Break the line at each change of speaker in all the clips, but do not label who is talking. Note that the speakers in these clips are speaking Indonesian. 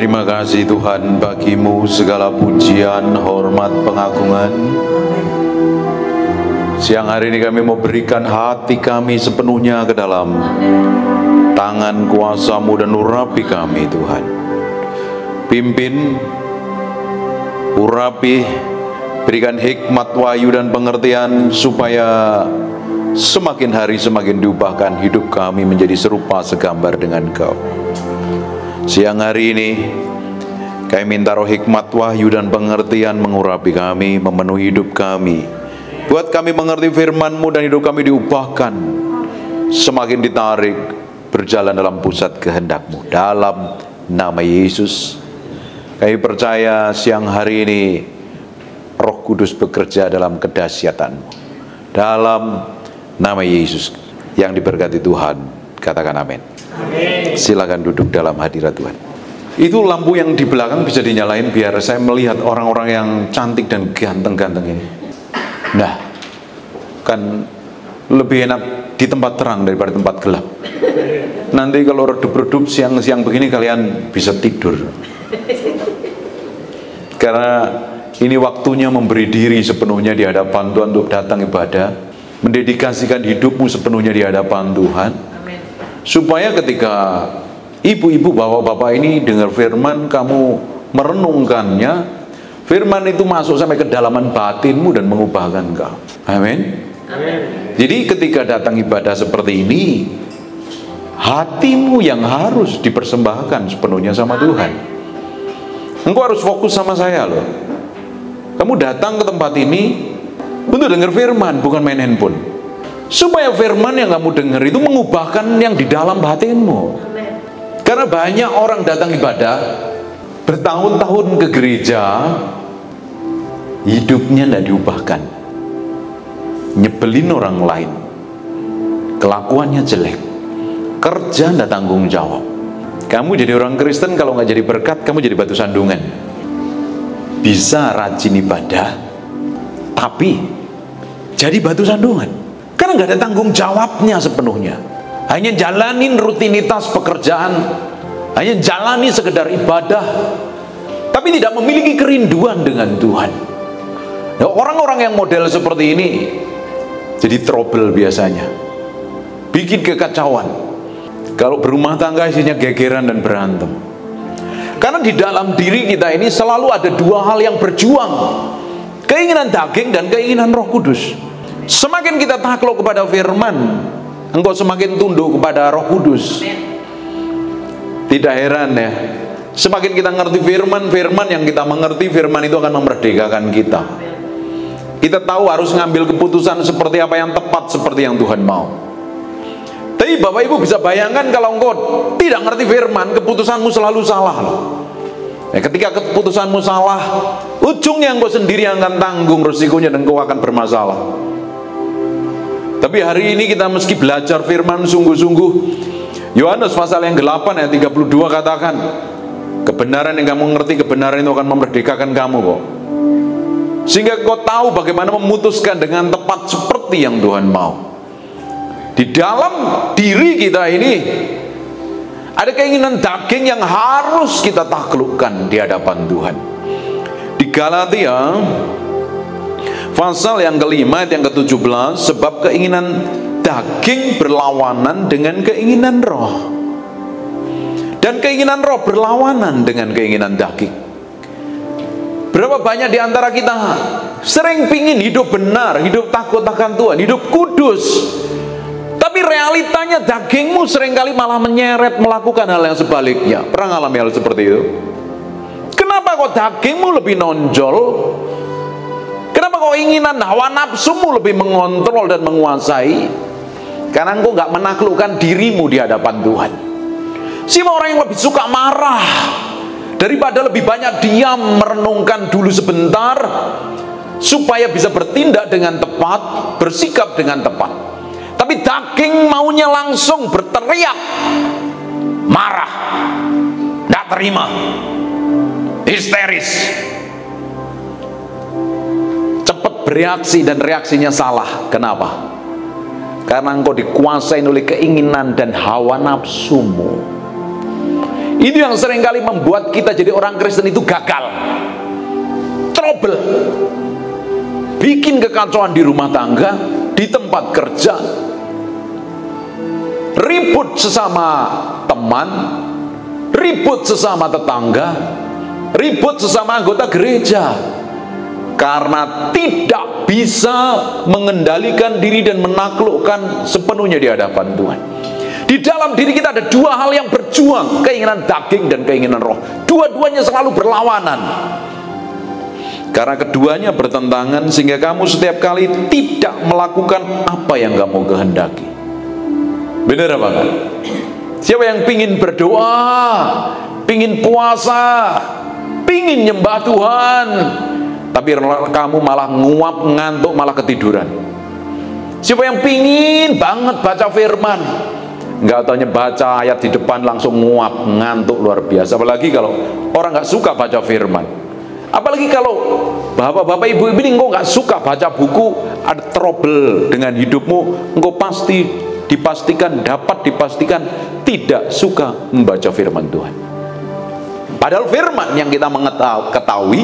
Terima kasih Tuhan, bagimu segala pujian, hormat, pengagungan. Siang hari ini kami mau berikan hati kami sepenuhnya ke dalam tangan kuasa-Mu dan urapi kami Tuhan. Pimpin, urapi, berikan hikmat, wahyu dan pengertian supaya semakin hari semakin diubahkan hidup kami menjadi serupa segambar dengan Kau. Siang hari ini kami minta roh hikmat, wahyu dan pengertian mengurapi kami, memenuhi hidup kami. Buat kami mengerti firman-Mu dan hidup kami diubahkan, semakin ditarik berjalan dalam pusat kehendak-Mu. Dalam nama Yesus kami percaya siang hari ini Roh Kudus bekerja dalam kedahsyatan-Mu. Dalam nama Yesus yang diberkati Tuhan, katakan amin. Amin. Silakan duduk dalam hadirat Tuhan. Itu lampu yang di belakang bisa dinyalain biar saya melihat orang-orang yang cantik dan ganteng-ganteng ini. Nah, kan lebih enak di tempat terang daripada tempat gelap. Nanti kalau redup-redup siang-siang begini kalian bisa tidur. Karena ini waktunya memberi diri sepenuhnya di hadapan Tuhan untuk datang ibadah, mendedikasikan hidupmu sepenuhnya di hadapan Tuhan. Supaya ketika ibu-ibu, bapak-bapak ini dengar firman, kamu merenungkannya, firman itu masuk sampai kedalaman batinmu dan mengubahkan kau. Amin. Jadi ketika datang ibadah seperti ini, hatimu yang harus dipersembahkan sepenuhnya sama Tuhan. Engkau harus fokus sama saya loh. Kamu datang ke tempat ini untuk dengar firman, bukan main handphone. Supaya firman yang kamu dengar itu mengubahkan yang di dalam batinmu. Karena banyak orang datang ibadah, bertahun-tahun ke gereja, hidupnya tidak diubahkan, nyebelin orang lain, kelakuannya jelek, kerja tidak tanggung jawab. Kamu jadi orang Kristen, kalau nggak jadi berkat, kamu jadi batu sandungan. Bisa rajin ibadah, tapi jadi batu sandungan. Karena nggak ada tanggung jawabnya sepenuhnya. Hanya jalanin rutinitas pekerjaan, hanya jalani sekedar ibadah, tapi tidak memiliki kerinduan dengan Tuhan. Nah, orang-orang yang model seperti ini jadi trouble biasanya, bikin kekacauan. Kalau berumah tangga isinya gegeran dan berantem. Karena di dalam diri kita ini selalu ada dua hal yang berjuang, keinginan daging dan keinginan Roh Kudus. Semakin kita takluk kepada firman, engkau semakin tunduk kepada Roh Kudus. Tidak heran ya, semakin kita ngerti firman yang kita mengerti, firman itu akan memerdekakan kita. Kita tahu harus ngambil keputusan seperti apa yang tepat, seperti yang Tuhan mau. Tapi Bapak Ibu bisa bayangkan kalau engkau tidak ngerti firman, keputusanmu selalu salah loh. Ya, ketika keputusanmu salah, ujungnya engkau sendiri yang akan tanggung resikonya dan engkau akan bermasalah. Tapi hari ini kita meski belajar firman sungguh-sungguh, Yohanes pasal yang 8 ayat 32 katakan, kebenaran yang kamu ngerti, kebenaran itu akan memerdekakan kamu kok. Sehingga kau tahu bagaimana memutuskan dengan tepat seperti yang Tuhan mau. Di dalam diri kita ini ada keinginan daging yang harus kita taklukkan di hadapan Tuhan. Di Galatia pasal yang kelima, yang ke-17, sebab keinginan daging berlawanan dengan keinginan roh, dan keinginan roh berlawanan dengan keinginan daging. Berapa banyak di antara kita sering pingin hidup benar, hidup takut akan Tuhan, hidup kudus, tapi realitanya dagingmu seringkali malah menyeret melakukan hal yang sebaliknya. Pernah ngalami hal seperti itu? Kenapa kok dagingmu lebih nonjol? Kenapa kau inginan hawa nafsumu lebih mengontrol dan menguasai? Karena engkau nggak menaklukkan dirimu di hadapan Tuhan. Siapa orang yang lebih suka marah daripada lebih banyak diam, merenungkan dulu sebentar supaya bisa bertindak dengan tepat, bersikap dengan tepat. Tapi daging maunya langsung berteriak, marah, nggak terima, histeris, cepat bereaksi dan reaksinya salah. Kenapa? Karena engkau dikuasai oleh keinginan dan hawa nafsumu. Ini yang seringkali membuat kita jadi orang Kristen itu gagal, trouble, bikin kekacauan di rumah tangga, di tempat kerja, ribut sesama teman, ribut sesama tetangga, ribut sesama anggota gereja, karena tidak bisa mengendalikan diri dan menaklukkan sepenuhnya di hadapan Tuhan. Di dalam diri kita ada dua hal yang berjuang, keinginan daging dan keinginan roh. Dua-duanya selalu berlawanan, karena keduanya bertentangan, sehingga kamu setiap kali tidak melakukan apa yang kamu kehendaki. Benar apa enggak? Siapa yang pingin berdoa, pingin puasa, pingin nyembah Tuhan, tapi kamu malah nguap, ngantuk, malah ketiduran? Siapa yang pingin banget baca firman, nggak taunya baca ayat di depan langsung nguap, ngantuk luar biasa? Apalagi kalau orang nggak suka baca firman, apalagi kalau bapak-bapak, ibu-ibu ini engkau nggak suka baca buku, ada trouble dengan hidupmu, engkau dapat dipastikan tidak suka membaca firman Tuhan. Padahal firman yang kita ketahui,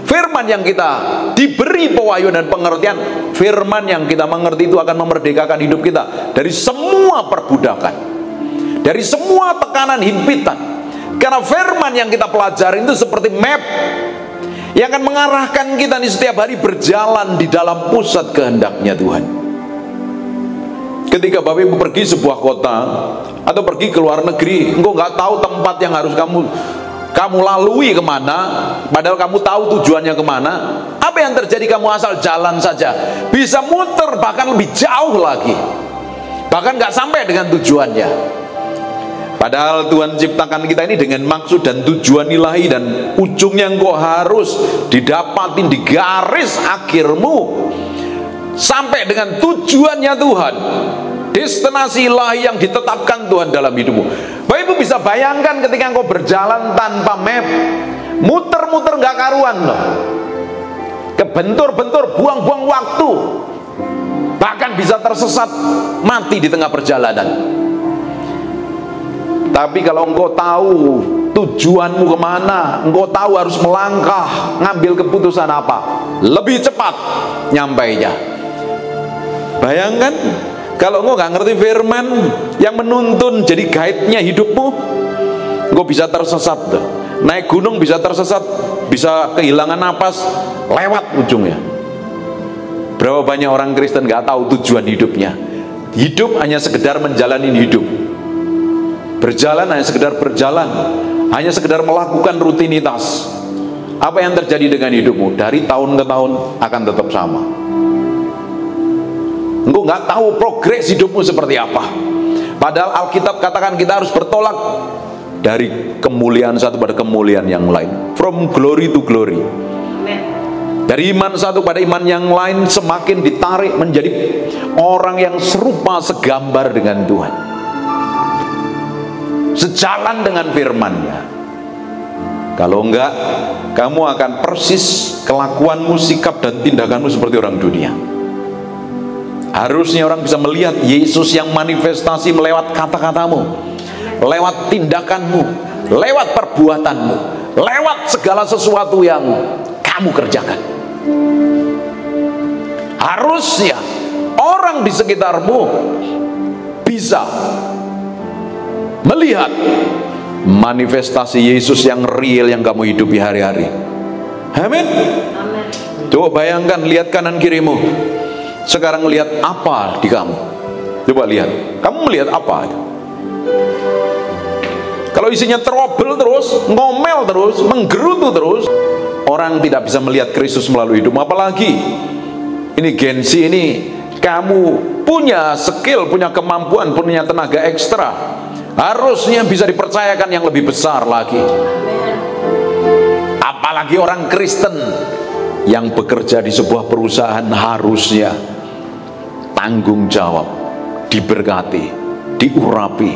firman yang kita diberi pewahyuan dan pengertian, firman yang kita mengerti itu akan memerdekakan hidup kita dari semua perbudakan, dari semua tekanan himpitan. Karena firman yang kita pelajari itu seperti map yang akan mengarahkan kita nih setiap hari berjalan di dalam pusat kehendaknya Tuhan. Ketika Bapak Ibu pergi sebuah kota atau pergi ke luar negeri, engkau nggak tahu tempat yang harus kamu lalui kemana, padahal kamu tahu tujuannya kemana. Apa yang terjadi? Kamu asal jalan saja, bisa muter bahkan lebih jauh lagi, bahkan nggak sampai dengan tujuannya. Padahal Tuhan ciptakan kita ini dengan maksud dan tujuan ilahi, dan ujungnya engkau harus didapatin di garis akhirmu sampai dengan tujuannya Tuhan, destinasi ilahi yang ditetapkan Tuhan dalam hidupmu. Bapak Ibu bisa bayangkan ketika engkau berjalan tanpa map, muter-muter nggak karuan loh, kebentur-bentur, buang-buang waktu, bahkan bisa tersesat, mati di tengah perjalanan. Tapi kalau engkau tahu tujuanmu kemana, engkau tahu harus melangkah, ngambil keputusan apa, lebih cepat nyampainya. Bayangkan kalau engkau nggak ngerti firman yang menuntun jadi guide-nya hidupmu, engkau bisa tersesat tuh. Naik gunung bisa tersesat, bisa kehilangan napas, lewat ujungnya. Berapa banyak orang Kristen nggak tahu tujuan hidupnya. Hidup hanya sekedar menjalani hidup, berjalan hanya sekedar berjalan, hanya sekedar melakukan rutinitas. Apa yang terjadi dengan hidupmu? Dari tahun ke tahun akan tetap sama. Engkau nggak tahu progres hidupmu seperti apa. Padahal Alkitab katakan kita harus bertolak dari kemuliaan satu pada kemuliaan yang lain, from glory to glory. Dari iman satu pada iman yang lain, semakin ditarik menjadi orang yang serupa segambar dengan Tuhan, sejalan dengan firman-Nya. Kalau enggak, kamu akan persis kelakuanmu, sikap dan tindakanmu seperti orang dunia. Harusnya orang bisa melihat Yesus yang manifestasi melewat kata-katamu, lewat tindakanmu, lewat perbuatanmu, lewat segala sesuatu yang kamu kerjakan. Harusnya orang di sekitarmu bisa melihat manifestasi Yesus yang real yang kamu hidupi hari-hari. Amin. Coba bayangkan, lihat kanan kirimu. Sekarang lihat apa di kamu? Coba lihat, kamu melihat apa? Kalau isinya trouble terus, ngomel terus, menggerutu terus, orang tidak bisa melihat Kristus melalui hidupmu. Apalagi ini Gen Z ini, kamu punya skill, punya kemampuan, punya tenaga ekstra, harusnya bisa dipercayakan yang lebih besar lagi. Apalagi orang Kristen yang bekerja di sebuah perusahaan, harusnya tanggung jawab, diberkati, diurapi,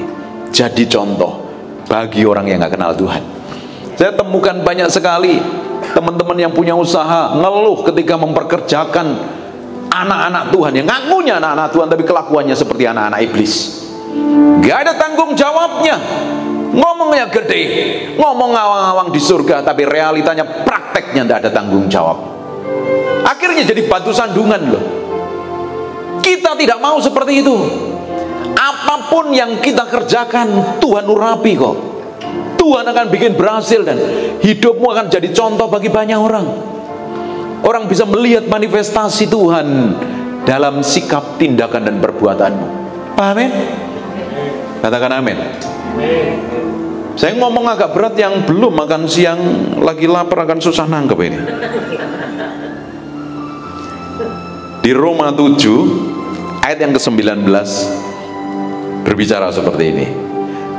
jadi contoh bagi orang yang gak kenal Tuhan. Saya temukan banyak sekali teman-teman yang punya usaha ngeluh ketika memperkerjakan anak-anak Tuhan, yang ngakunya anak-anak Tuhan tapi kelakuannya seperti anak-anak iblis. Gak ada tanggung jawabnya, ngomongnya gede, ngomong ngawang-ngawang di surga, tapi realitanya prakteknya tidak ada tanggung jawab. Akhirnya jadi batu sandungan loh. Kita tidak mau seperti itu. Apapun yang kita kerjakan, Tuhan urapi kok. Tuhan akan bikin berhasil dan hidupmu akan jadi contoh bagi banyak orang. Orang bisa melihat manifestasi Tuhan dalam sikap, tindakan, dan perbuatanmu. Amin? Katakan amin. Saya ngomong agak berat, yang belum makan siang lagi lapar akan susah nangkep ini. Di Roma 7 ayat yang ke-19 berbicara seperti ini.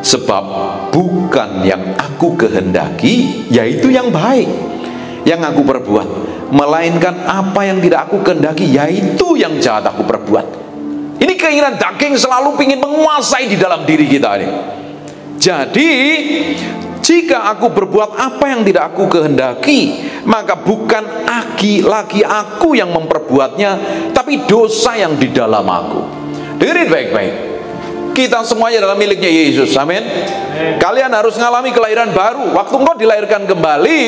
Sebab bukan yang aku kehendaki, yaitu yang baik yang aku perbuat, melainkan apa yang tidak aku kehendaki, yaitu yang jahat aku perbuat. Ini keinginan daging selalu ingin menguasai di dalam diri kita ini. Jadi jika aku berbuat apa yang tidak aku kehendaki, maka bukan lagi aku yang memperbuatnya, tapi dosa yang di dalam aku. Dengerin baik-baik. Kita semuanya adalah miliknya Yesus. Amin. Kalian harus mengalami kelahiran baru. Waktu engkau dilahirkan kembali,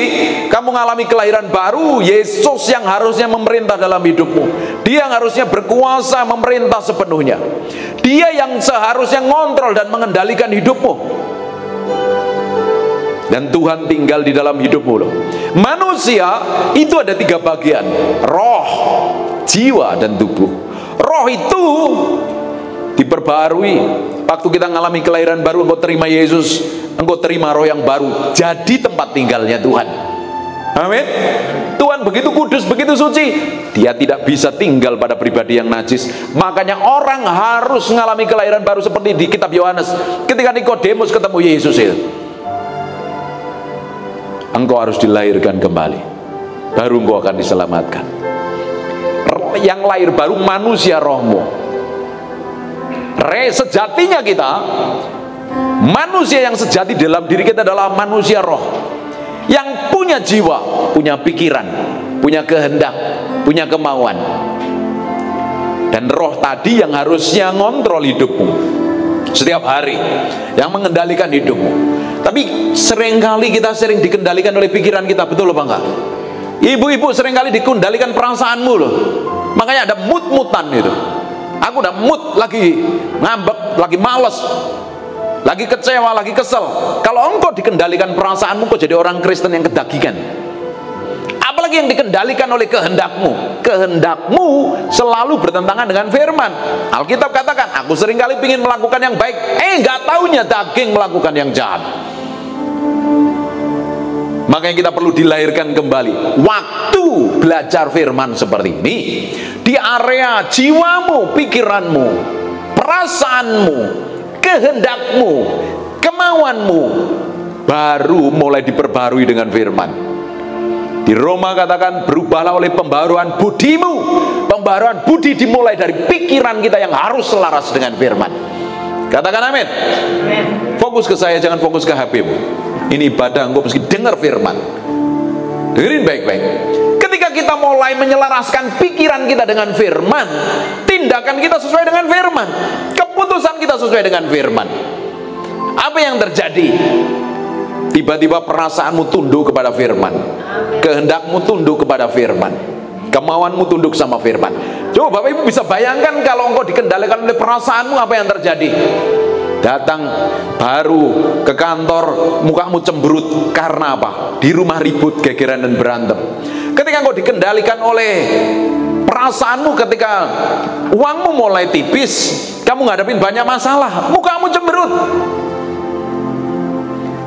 kamu mengalami kelahiran baru. Yesus yang harusnya memerintah dalam hidupmu. Dia yang harusnya berkuasa memerintah sepenuhnya. Dia yang seharusnya ngontrol dan mengendalikan hidupmu. Dan Tuhan tinggal di dalam hidupmu loh. Manusia itu ada 3 bagian: roh, jiwa, dan tubuh. Roh itu diperbarui waktu kita mengalami kelahiran baru. Engkau terima Yesus, engkau terima roh yang baru, jadi tempat tinggalnya Tuhan. Amin. Tuhan begitu kudus, begitu suci, Dia tidak bisa tinggal pada pribadi yang najis. Makanya orang harus mengalami kelahiran baru, seperti di kitab Yohanes ketika Nikodemus ketemu Yesus itu. Engkau harus dilahirkan kembali, baru engkau akan diselamatkan. Yang lahir baru manusia rohmu. Sejatinya kita, manusia yang sejati dalam diri kita adalah manusia roh, yang punya jiwa, punya pikiran, punya kehendak, punya kemauan. Dan roh tadi yang harusnya ngontrol hidupmu setiap hari, yang mengendalikan hidupmu. Tapi seringkali kita sering dikendalikan oleh pikiran kita, betul apa enggak? Ibu-ibu seringkali dikendalikan perasaanmu loh. Makanya ada mood-moodan itu. Aku udah mood, lagi ngambek, lagi males, lagi kecewa, lagi kesel. Kalau engkau dikendalikan perasaanmu, kau jadi orang Kristen yang kedagingan. Apalagi yang dikendalikan oleh kehendakmu. Kehendakmu selalu bertentangan dengan firman. Alkitab katakan, aku seringkali ingin melakukan yang baik, nggak taunya daging melakukan yang jahat. Makanya kita perlu dilahirkan kembali. Waktu belajar firman seperti ini, di area jiwamu, pikiranmu, perasaanmu, kehendakmu, kemauanmu baru mulai diperbarui dengan firman. Di Roma katakan, berubahlah oleh pembaharuan budimu. Pembaharuan budi dimulai dari pikiran kita yang harus selaras dengan firman. Katakan amin. Fokus ke saya, jangan fokus ke HP-mu. Ini ibadah, engkau mesti dengar firman. Dengerin baik-baik. Ketika kita mulai menyelaraskan pikiran kita dengan firman, tindakan kita sesuai dengan firman, keputusan kita sesuai dengan firman, apa yang terjadi? Tiba-tiba perasaanmu tunduk kepada firman, kehendakmu tunduk kepada firman, kemauanmu tunduk sama firman. Coba Bapak Ibu bisa bayangkan kalau engkau dikendalikan oleh perasaanmu, apa yang terjadi? Datang baru ke kantor, mukamu cemberut. Karena apa? Di rumah ribut, gegeran, dan berantem. Ketika engkau dikendalikan oleh perasaanmu, ketika uangmu mulai tipis, kamu ngadepin banyak masalah, mukamu cemberut.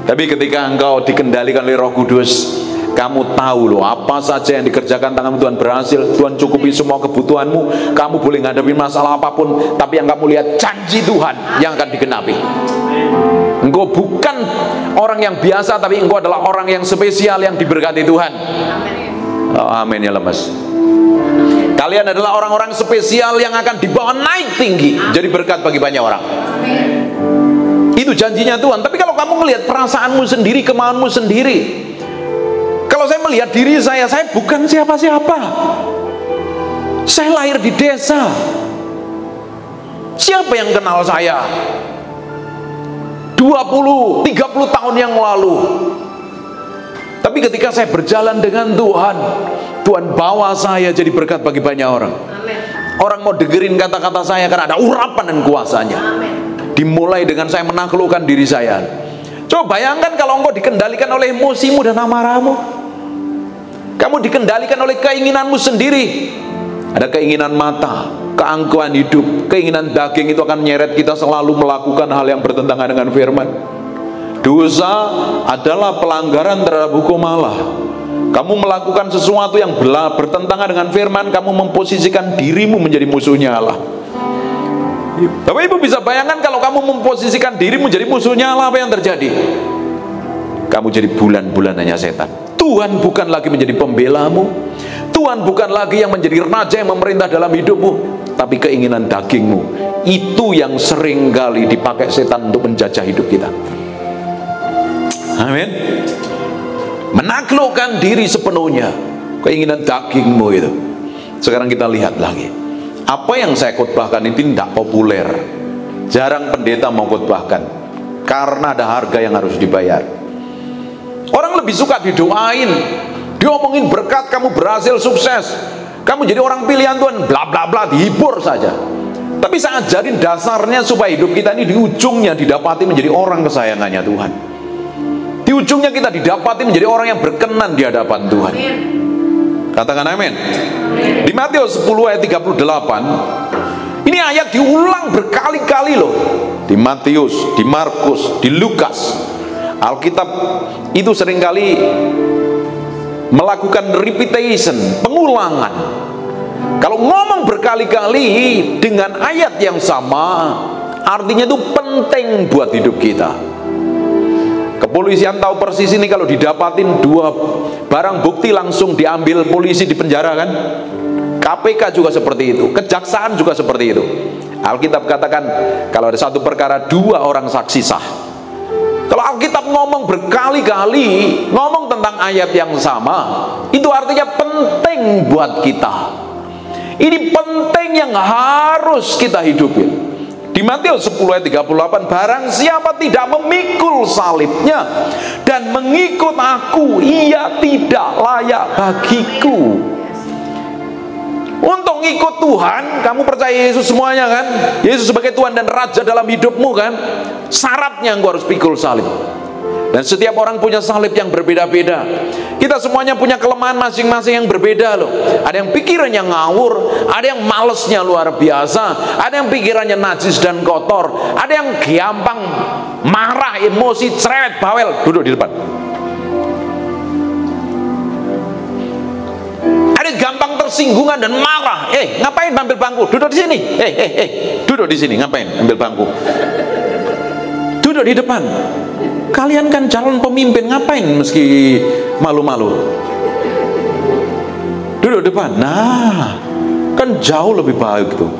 Tapi ketika engkau dikendalikan oleh Roh Kudus, kamu tahu loh, apa saja yang dikerjakan tangan Tuhan berhasil. Tuhan cukupi semua kebutuhanmu. Kamu boleh ngadepin masalah apapun, tapi yang kamu lihat janji Tuhan yang akan digenapi. Engkau bukan orang yang biasa, tapi engkau adalah orang yang spesial, yang diberkati Tuhan. Oh, amin ya lemas. Kalian adalah orang-orang spesial yang akan dibawa naik tinggi, jadi berkat bagi banyak orang. Itu janjinya Tuhan. Tapi kalau kamu melihat perasaanmu sendiri, kemauanmu sendiri, kalau saya melihat diri saya bukan siapa-siapa. Saya lahir di desa. Siapa yang kenal saya? 20, 30 tahun yang lalu. Tapi ketika saya berjalan dengan Tuhan, Tuhan bawa saya jadi berkat bagi banyak orang. Orang mau dengerin kata-kata saya karena ada urapan dan kuasanya. Dimulai dengan saya menaklukkan diri saya. Coba bayangkan kalau engkau dikendalikan oleh emosimu dan amarahmu. Kamu dikendalikan oleh keinginanmu sendiri. Ada keinginan mata, keangkuhan hidup, keinginan daging, itu akan menyeret kita selalu melakukan hal yang bertentangan dengan firman. Dosa adalah pelanggaran terhadap hukum Allah. Kamu melakukan sesuatu yang bertentangan dengan firman, kamu memposisikan dirimu menjadi musuhnya Allah. Bapak Ibu bisa bayangkan kalau kamu memposisikan dirimu menjadi musuhnya Allah, apa yang terjadi? Kamu jadi bulan-bulanannya setan. Tuhan bukan lagi menjadi pembelamu. Tuhan bukan lagi yang menjadi raja yang memerintah dalam hidupmu, tapi keinginan dagingmu. Itu yang sering kali dipakai setan untuk menjajah hidup kita. Amin. Menaklukkan diri sepenuhnya, keinginan dagingmu itu. Sekarang kita lihat lagi. Apa yang saya khotbahkan ini tidak populer. Jarang pendeta mau khotbahkan karena ada harga yang harus dibayar. Orang lebih suka didoain, diomongin berkat, kamu berhasil, sukses, kamu jadi orang pilihan Tuhan, bla bla bla, dihibur saja. Tapi saya ajarin dasarnya supaya hidup kita ini di ujungnya didapati menjadi orang kesayangannya Tuhan. Di ujungnya kita didapati menjadi orang yang berkenan di hadapan Tuhan. Katakan amin. Di Matius 10 ayat 38, ini ayat diulang berkali-kali loh. Di Matius, di Markus, di Lukas. Alkitab itu seringkali melakukan repetition, pengulangan. Kalau ngomong berkali-kali dengan ayat yang sama, artinya itu penting buat hidup kita. Kepolisian tahu persis ini, kalau didapatin dua barang bukti langsung diambil polisi, di penjara kan. KPK juga seperti itu, kejaksaan juga seperti itu. Alkitab katakan kalau ada satu perkara dua orang saksi sah. Kalau Alkitab ngomong berkali-kali, ngomong tentang ayat yang sama, itu artinya penting buat kita. Ini penting yang harus kita hidupin. Di Matius 10 ayat 38, barang siapa tidak memikul salibnya dan mengikut aku, ia tidak layak bagiku. Untuk ngikut Tuhan, kamu percaya Yesus semuanya kan? Yesus sebagai Tuhan dan Raja dalam hidupmu kan? Syaratnya engkau harus pikul salib. Dan setiap orang punya salib yang berbeda-beda. Kita semuanya punya kelemahan masing-masing yang berbeda loh. Ada yang pikirannya ngawur, ada yang malesnya luar biasa, ada yang pikirannya najis dan kotor, ada yang gampang marah, emosi, cerewet, bawel. Duduk di depan. Ada yang gampang tersinggungan dan marah. Ngapain ambil bangku? Duduk di sini. Duduk di sini. Ngapain ambil bangku? Duduk di depan. Kalian kan calon pemimpin, ngapain meski malu-malu? Duduk depan. Nah, kan jauh lebih baik tuh.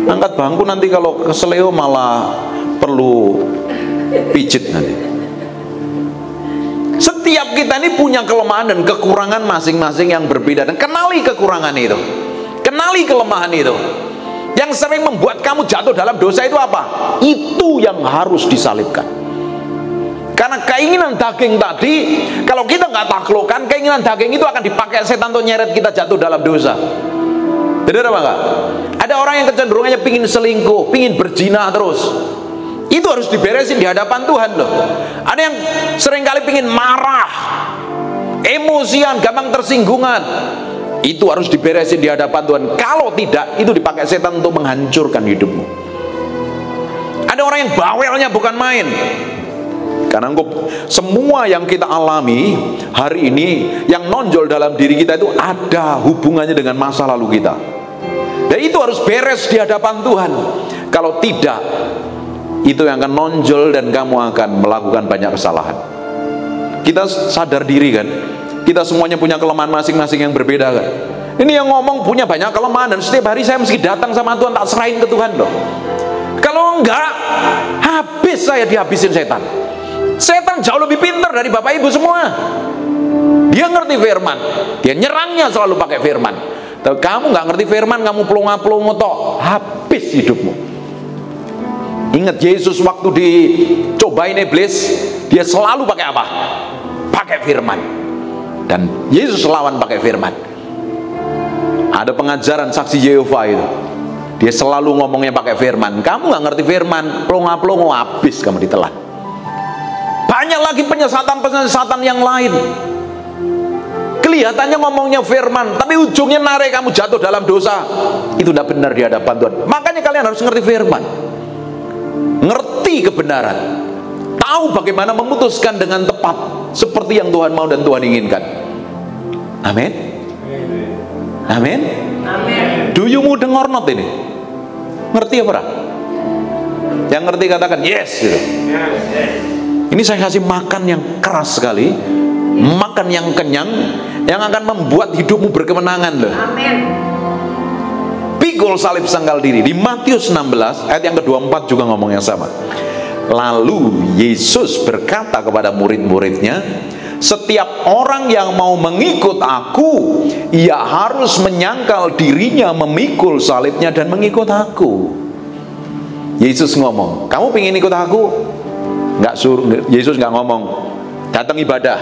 Angkat bangku nanti kalau keseleo malah perlu pijit nanti. Setiap kita ini punya kelemahan dan kekurangan masing-masing yang berbeda, dan kenali kekurangan itu, kenali kelemahan itu. Yang sering membuat kamu jatuh dalam dosa itu apa? Itu yang harus disalibkan. Karena keinginan daging tadi, kalau kita nggak taklukkan, keinginan daging itu akan dipakai setan untuk nyeret kita jatuh dalam dosa. Benar apa enggak? Ada orang yang kecenderungannya pingin selingkuh, pingin berzina terus. Itu harus diberesin di hadapan Tuhan loh. Ada yang seringkali pingin marah, emosian, gampang tersinggungan. Itu harus diberesin di hadapan Tuhan. Kalau tidak, itu dipakai setan untuk menghancurkan hidupmu. Ada orang yang bawelnya bukan main. Karena semua yang kita alami hari ini, yang nonjol dalam diri kita itu ada hubungannya dengan masa lalu kita. Dan itu harus beres di hadapan Tuhan. Kalau tidak, itu yang akan nonjol dan kamu akan melakukan banyak kesalahan. Kita sadar diri kan, kita semuanya punya kelemahan masing-masing yang berbeda kan. Ini yang ngomong punya banyak kelemahan, dan setiap hari saya mesti datang sama Tuhan, tak serahin ke Tuhan loh. Kalau enggak, habis saya dihabisin setan. Setan jauh lebih pintar dari Bapak Ibu semua. Dia ngerti firman, dia nyerangnya selalu pakai firman. Tapi kamu nggak ngerti firman, kamu pelongo-pelongo tok, habis hidupmu. Ingat Yesus waktu dicobain iblis, dia selalu pakai apa? Pakai firman. Dan Yesus lawan pakai firman. Ada pengajaran saksi Yehova itu, dia selalu ngomongnya pakai firman. Kamu nggak ngerti firman, plonga-plongo, habis kamu ditelan. Banyak lagi penyesatan yang lain. Kelihatannya ngomongnya firman, tapi ujungnya narik kamu jatuh dalam dosa. Itu tidak benar di hadapan Tuhan. Makanya kalian harus ngerti firman, ngerti kebenaran, tahu bagaimana memutuskan dengan tepat seperti yang Tuhan mau dan Tuhan inginkan. Amin. Amin. Do you mudeng or not ini? Ngerti apa? Yang ngerti katakan yes gitu. Ini saya kasih makan yang keras sekali, makan yang kenyang, yang akan membuat hidupmu berkemenangan loh.
Amin.
Pikul salib sangkal diri. Di Matius 16 ayat yang ke-24 juga ngomong yang sama. Lalu Yesus berkata kepada murid-muridnya, setiap orang yang mau mengikut aku, ia harus menyangkal dirinya, memikul salibnya dan mengikut aku. Yesus ngomong, kamu pengen ikut aku? Nggak suruh. Yesus nggak ngomong datang ibadah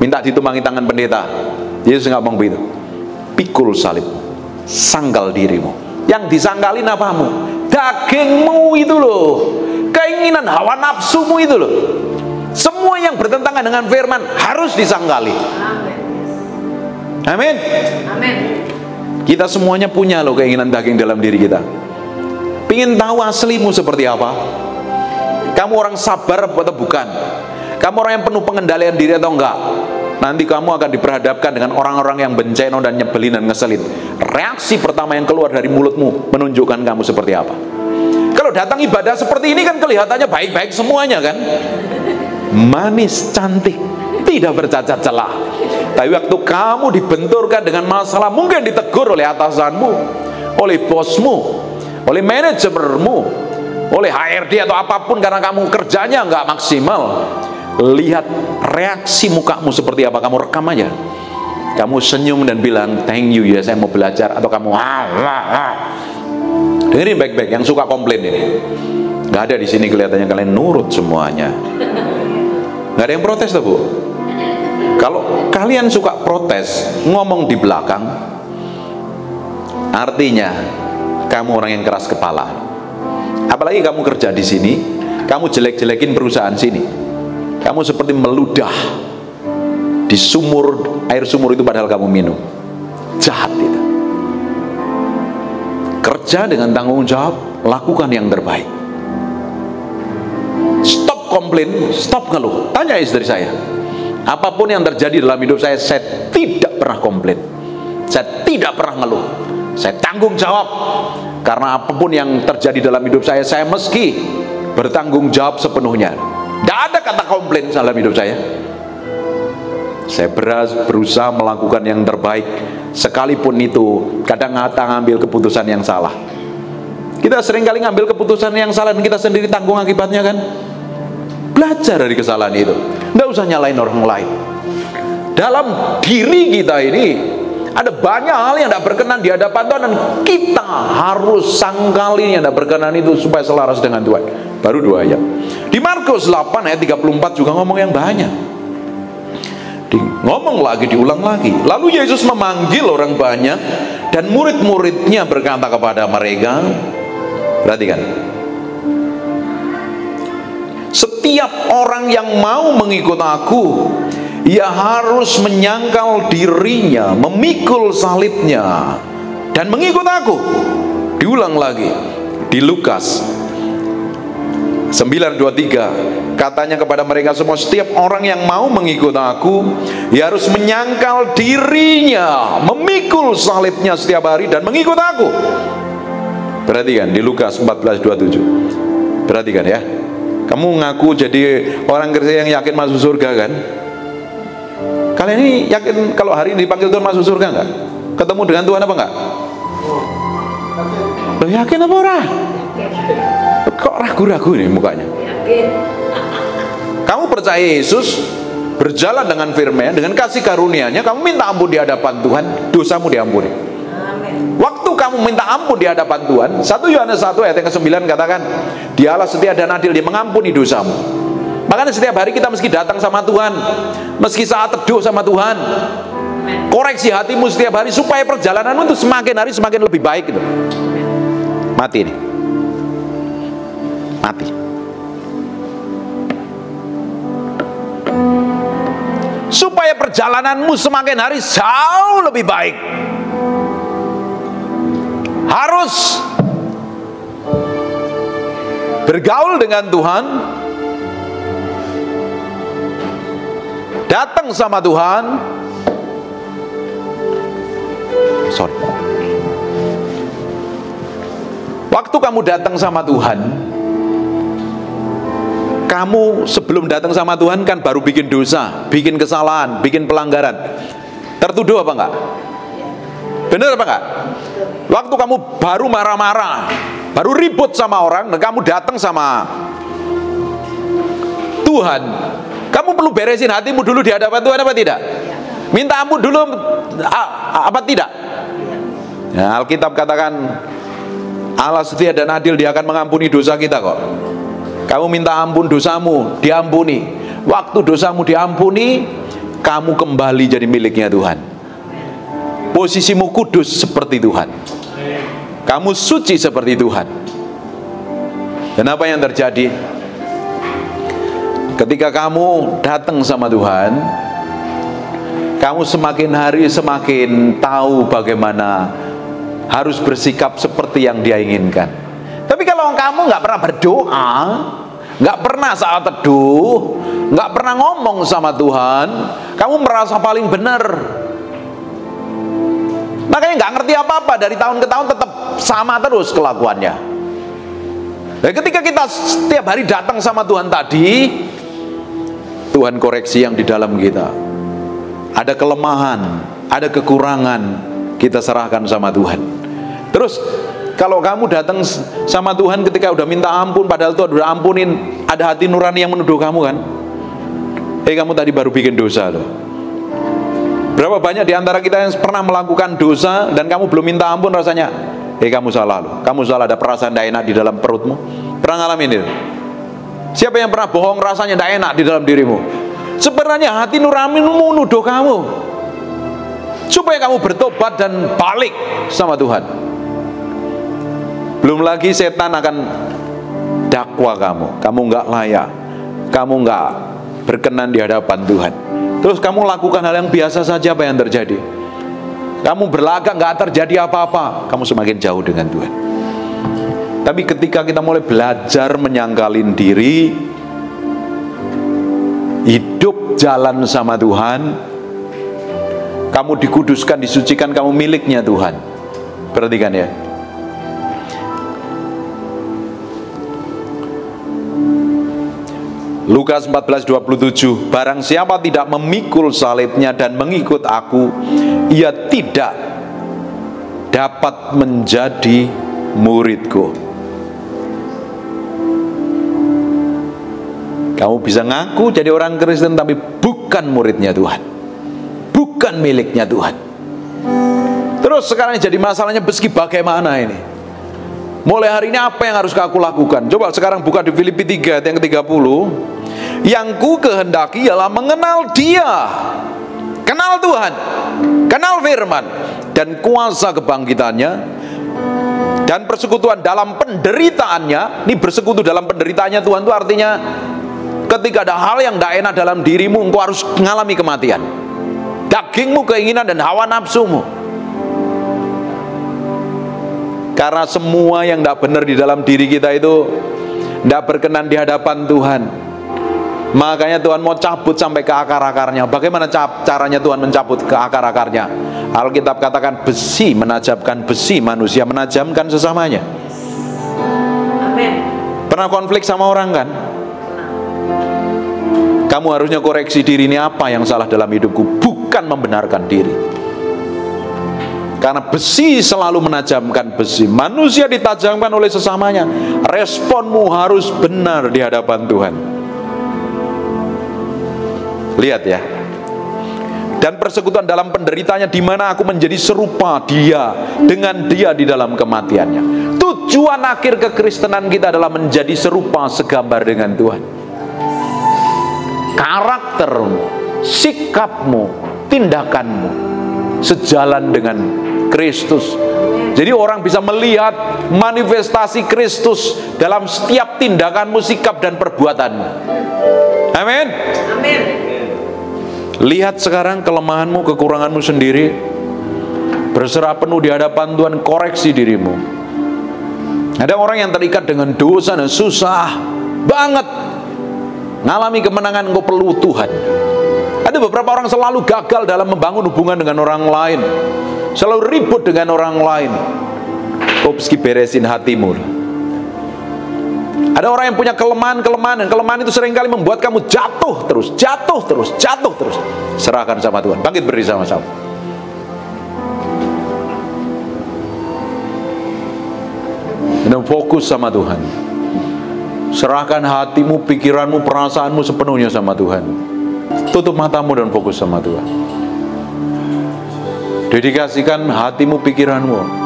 minta ditumpangi tangan pendeta. Yesus nggak ngomong begitu. Pikul salib, sangkal dirimu. Yang disangkalin apamu? Dagingmu itu loh, keinginan hawa nafsumu itu loh. Semua yang bertentangan dengan firman harus disangkali. Amin.
Amin.
Kita semuanya punya loh keinginan daging dalam diri kita. Pingin tahu aslimu seperti apa? Kamu orang sabar atau bukan? Kamu orang yang penuh pengendalian diri atau enggak? Nanti kamu akan diperhadapkan dengan orang-orang yang bencana dan nyebelin dan ngeselin. Reaksi pertama yang keluar dari mulutmu menunjukkan kamu seperti apa. Kalau datang ibadah seperti ini kan kelihatannya baik-baik semuanya kan, manis, cantik, tidak bercacat celah. Tapi waktu kamu dibenturkan dengan masalah, mungkin ditegur oleh atasanmu, oleh bosmu, oleh manajermu, oleh HRD atau apapun karena kamu kerjanya nggak maksimal. Lihat reaksi mukamu seperti apa, kamu rekam aja. Kamu senyum dan bilang thank you ya, saya mau belajar. Atau kamu dengerin baik-baik, yang suka komplain ini nggak ada di sini, kelihatannya kalian nurut semuanya. Nggak ada yang protes tuh Bu. Kalau kalian suka protes, ngomong di belakang, artinya kamu orang yang keras kepala. Apalagi kamu kerja di sini, kamu jelek-jelekin perusahaan sini. Kamu seperti meludah di sumur, air sumur itu padahal kamu minum. Jahat itu. Kerja dengan tanggung jawab, lakukan yang terbaik. Stop komplain, stop ngeluh. Tanya istri saya, apapun yang terjadi dalam hidup saya tidak pernah komplain, saya tidak pernah ngeluh. Saya tanggung jawab, karena apapun yang terjadi dalam hidup saya mesti bertanggung jawab sepenuhnya. Tidak ada kata komplain dalam hidup saya. Saya berusaha melakukan yang terbaik, sekalipun itu kadang-kadang ngambil keputusan yang salah. Kita seringkali ngambil keputusan yang salah dan kita sendiri tanggung akibatnya kan. Belajar dari kesalahan itu, tidak usah nyalain orang lain. Dalam diri kita ini ada banyak hal yang tidak berkenan di hadapan Tuhan, dan kita harus sangkali yang tidak berkenan itu supaya selaras dengan Tuhan. Baru 2 ayat. Di Markus 8 ayat 34 juga ngomong yang banyak. Ngomong lagi, diulang lagi. Lalu Yesus memanggil orang banyak dan murid-muridnya berkata kepada mereka, perhatikan, setiap orang yang mau mengikut aku, ia harus menyangkal dirinya, memikul salibnya, dan mengikut aku. Diulang lagi di Lukas 9:23, katanya kepada mereka semua, setiap orang yang mau mengikut aku, ia harus menyangkal dirinya, memikul salibnya setiap hari dan mengikut aku. Perhatikan di Lukas 14:27. Perhatikan ya. Kamu ngaku jadi orang Kristen yang yakin masuk surga kan? Kalian ini yakin kalau hari ini dipanggil Tuhan masuk surga enggak? Ketemu dengan Tuhan apa enggak? Loh, yakin apa ora? Kok ragu-ragu nih mukanya? Kamu percaya Yesus, berjalan dengan firman, dengan kasih karunia-Nya, kamu minta ampun di hadapan Tuhan, dosamu diampuni. Waktu kamu minta ampun di hadapan Tuhan, 1 Yohanes 1 ayat yang ke-9 katakan, Dialah setia dan adil, Dia mengampuni dosamu. Makanya setiap hari kita meski datang sama Tuhan, meski saat teduh sama Tuhan, koreksi hatimu setiap hari supaya perjalananmu itu semakin hari semakin lebih baik gitu. Mati nih. Mati. Supaya perjalananmu semakin hari jauh lebih baik, harus bergaul dengan Tuhan, datang sama Tuhan. Waktu kamu datang sama Tuhan, kamu sebelum datang sama Tuhan kan baru bikin dosa, bikin kesalahan, bikin pelanggaran. Tertuduh apa enggak? Benar apa enggak? Waktu kamu baru marah-marah, baru ribut sama orang, dan kamu datang sama Tuhan, kamu perlu beresin hatimu dulu di hadapan Tuhan apa tidak? Minta ampun dulu apa tidak? Ya, Alkitab katakan Allah setia dan adil, Dia akan mengampuni dosa kita kok. Kamu minta ampun dosamu, diampuni. Waktu dosamu diampuni, kamu kembali jadi miliknya Tuhan. Posisimu kudus seperti Tuhan. Kamu suci seperti Tuhan. Dan apa yang terjadi? Ketika kamu datang sama Tuhan, kamu semakin hari semakin tahu bagaimana harus bersikap seperti yang Dia inginkan. Tapi kalau kamu nggak pernah berdoa, nggak pernah saat teduh, nggak pernah ngomong sama Tuhan, kamu merasa paling benar. Makanya nggak ngerti apa-apa, dari tahun ke tahun tetap sama terus kelakuannya. Dan ketika kita setiap hari datang sama Tuhan tadi, Tuhan koreksi yang di dalam kita. Ada kelemahan, ada kekurangan, kita serahkan sama Tuhan. Terus kalau kamu datang sama Tuhan ketika udah minta ampun, padahal Tuhan udah ampunin, ada hati nurani yang menuduh kamu kan? Kamu tadi baru bikin dosa loh. Berapa banyak di antara kita yang pernah melakukan dosa dan kamu belum minta ampun rasanya? Kamu salah loh. Kamu salah, ada perasaan tidak enak di dalam perutmu. Pernah ngalamin itu? Siapa yang pernah bohong rasanya tidak enak di dalam dirimu? Sebenarnya hati nuranimu menuduh kamu, supaya kamu bertobat dan balik sama Tuhan. Belum lagi setan akan dakwa kamu nggak layak, kamu nggak berkenan di hadapan Tuhan. Terus kamu lakukan hal yang biasa saja, apa yang terjadi? Kamu berlagak nggak terjadi apa-apa, kamu semakin jauh dengan Tuhan. Tapi ketika kita mulai belajar menyangkalin diri, hidup jalan sama Tuhan, kamu dikuduskan, disucikan, kamu miliknya Tuhan. Perhatikan ya. Lukas 14:27, barang siapa tidak memikul salibnya dan mengikut aku, ia tidak dapat menjadi muridku. Kamu bisa ngaku jadi orang Kristen tapi bukan muridnya Tuhan, bukan miliknya Tuhan. Terus sekarang jadi masalahnya, meski bagaimana ini? Mulai hari ini apa yang harus aku lakukan? Coba sekarang buka di Filipi 3 yang ke-30. Yang ku kehendaki ialah mengenal Dia, kenal Tuhan, kenal firman dan kuasa kebangkitannya dan persekutuan dalam penderitaannya. Ini bersekutu dalam penderitaannya Tuhan itu artinya ketika ada hal yang tidak enak dalam dirimu, engkau harus mengalami kematian. Dagingmu, keinginan dan hawa nafsumu. Karena semua yang tidak benar di dalam diri kita itu tidak berkenan di hadapan Tuhan. Makanya Tuhan mau cabut sampai ke akar-akarnya. Bagaimana caranya Tuhan mencabut ke akar-akarnya? Alkitab katakan besi menajamkan besi, manusia menajamkan sesamanya. Amin. Pernah konflik sama orang kan? Kamu harusnya koreksi diri, ini apa yang salah dalam hidupku, bukan membenarkan diri. Karena besi selalu menajamkan besi, manusia ditajamkan oleh sesamanya. Responmu harus benar di hadapan Tuhan. Lihat ya, dan persekutuan dalam penderitanya, di mana aku menjadi serupa dia dengan dia di dalam kematiannya. Tujuan akhir kekristenan kita adalah menjadi serupa segambar dengan Tuhan. Karaktermu, sikapmu, tindakanmu sejalan dengan Kristus. Jadi orang bisa melihat manifestasi Kristus dalam setiap tindakanmu, sikap dan perbuatanmu. Amin.
Amin.
Lihat sekarang kelemahanmu, kekuranganmu sendiri. Berserah penuh di hadapan Tuhan, koreksi dirimu. Ada orang yang terikat dengan dosa dan susah banget ngalami kemenangan, engkau perlu Tuhan. Ada beberapa orang selalu gagal dalam membangun hubungan dengan orang lain, selalu ribut dengan orang lain. Kau mesti beresin hatimu. Ada orang yang punya kelemahan-kelemahan, dan kelemahan itu seringkali membuat kamu jatuh terus. Serahkan sama Tuhan. Bangkit berdiri sama-sama. Dan fokus sama Tuhan. Serahkan hatimu, pikiranmu, perasaanmu sepenuhnya sama Tuhan. Tutup matamu dan fokus sama Tuhan. Dedikasikan hatimu, pikiranmu.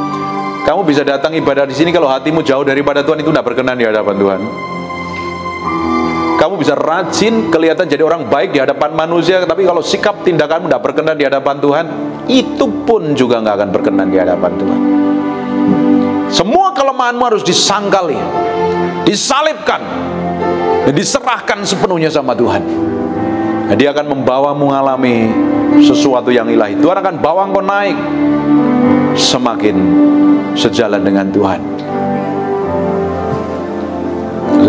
Kamu bisa datang ibadah di sini, kalau hatimu jauh daripada Tuhan, itu tidak berkenan di hadapan Tuhan. Kamu bisa rajin, kelihatan jadi orang baik di hadapan manusia, tapi kalau sikap tindakanmu tidak berkenan di hadapan Tuhan, itu pun juga nggak akan berkenan di hadapan Tuhan. Semua kelemahanmu harus disangkali, disalibkan, dan diserahkan sepenuhnya sama Tuhan. Dan Dia akan membawamu mengalami sesuatu yang ilahi. Tuhan akan bawa engkau naik semakin sejalan dengan Tuhan.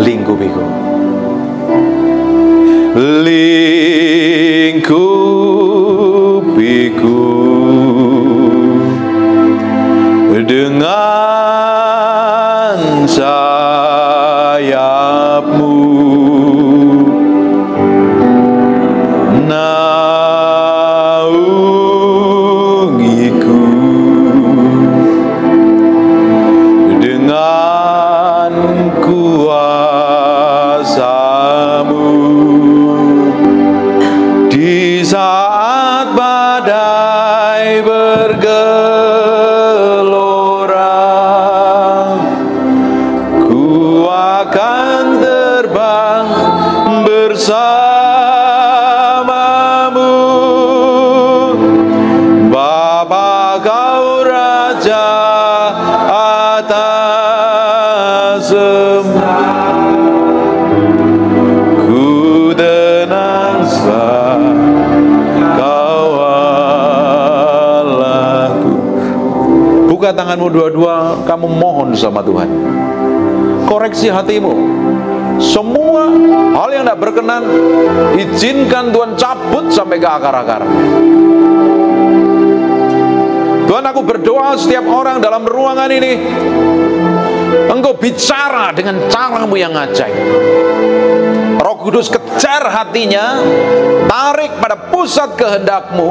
Lingkupiku, lingkupiku dengan sayapmu, naungiku dengan kuasa-Mu di saat badai bergelora. Ku akan terbang bersama-Mu, Bapa, Kau Raja atas semua. Ku tenang sebab Kau Allahku. Buka tanganmu dua-dua, kamu mohon sama Tuhan. Koreksi hatimu. Semua hal yang tidak berkenan, izinkan Tuhan cabut sampai ke akar-akarnya. Tuhan, aku berdoa setiap orang dalam ruangan ini, Engkau bicara dengan cara-Mu yang ajaib. Roh Kudus kejar hatinya, tarik pada pusat kehendak-Mu.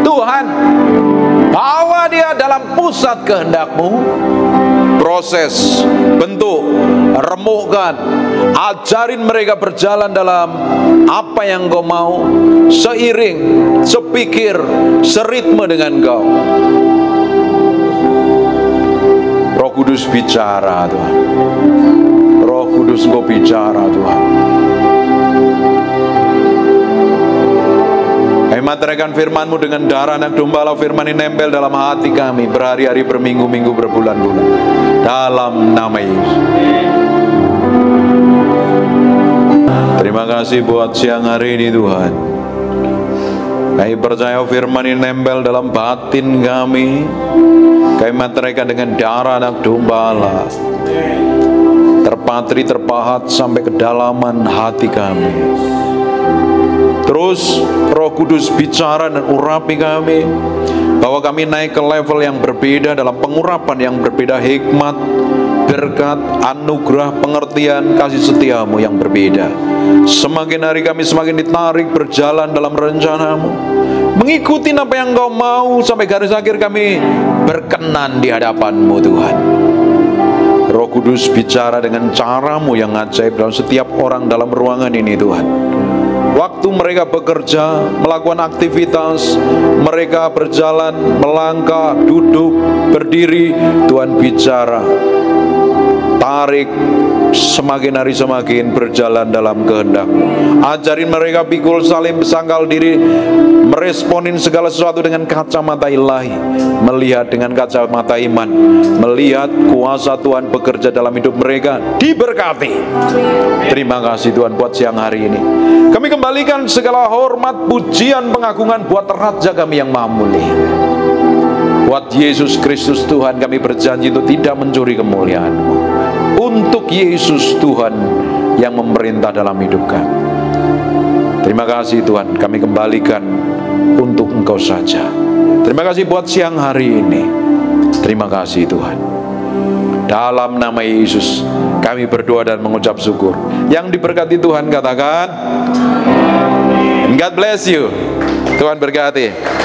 Tuhan, bawa dia dalam pusat kehendak-Mu. Proses, bentuk, remukkan, ajarin mereka berjalan dalam apa yang Engkau mau, seiring, sepikir, seritme dengan Engkau. Roh Kudus bicara, Tuhan. Roh Kudus, Engkau bicara, Tuhan. Materikan firman-Mu dengan darah anak domba. Firman ini nempel dalam hati kami berhari-hari, berminggu-minggu, berbulan-bulan, dalam nama Yesus. Terima kasih buat siang hari ini, Tuhan. Kami percaya firman ini nempel dalam batin kami. Kami materikan dengan darah anak domba Allah, terpatri, terpahat sampai kedalaman hati kami. Terus Roh Kudus bicara dan urapi kami, bahwa kami naik ke level yang berbeda, dalam pengurapan yang berbeda, hikmat, berkat, anugerah, pengertian, kasih setia-Mu yang berbeda. Semakin hari kami semakin ditarik berjalan dalam rencana-Mu, mengikuti apa yang Engkau mau, sampai garis akhir kami berkenan di hadapan-Mu, Tuhan. Roh Kudus bicara dengan cara-Mu yang ajaib dalam setiap orang dalam ruangan ini, Tuhan. Waktu waktu mereka bekerja, melakukan aktivitas, mereka berjalan, melangkah, duduk, berdiri, Tuhan bicara, tarik, semakin hari semakin berjalan dalam kehendak. Ajarin mereka pikul salib, sangkal diri, meresponin segala sesuatu dengan kacamata ilahi, melihat dengan kacamata iman, melihat kuasa Tuhan bekerja dalam hidup mereka, diberkati. Terima kasih Tuhan buat siang hari ini. Kami kembalikan segala hormat, pujian, pengagungan buat Raja kami yang Maha Mulia. Buat Yesus Kristus Tuhan, kami berjanji untuk tidak mencuri kemuliaan-Mu. Untuk Yesus Tuhan yang memerintah dalam hidup kami. Terima kasih Tuhan, kami kembalikan untuk Engkau saja. Terima kasih buat siang hari ini. Terima kasih Tuhan. Dalam nama Yesus kami berdoa dan mengucap syukur. Yang diberkati Tuhan katakan, God bless you. Tuhan berkati.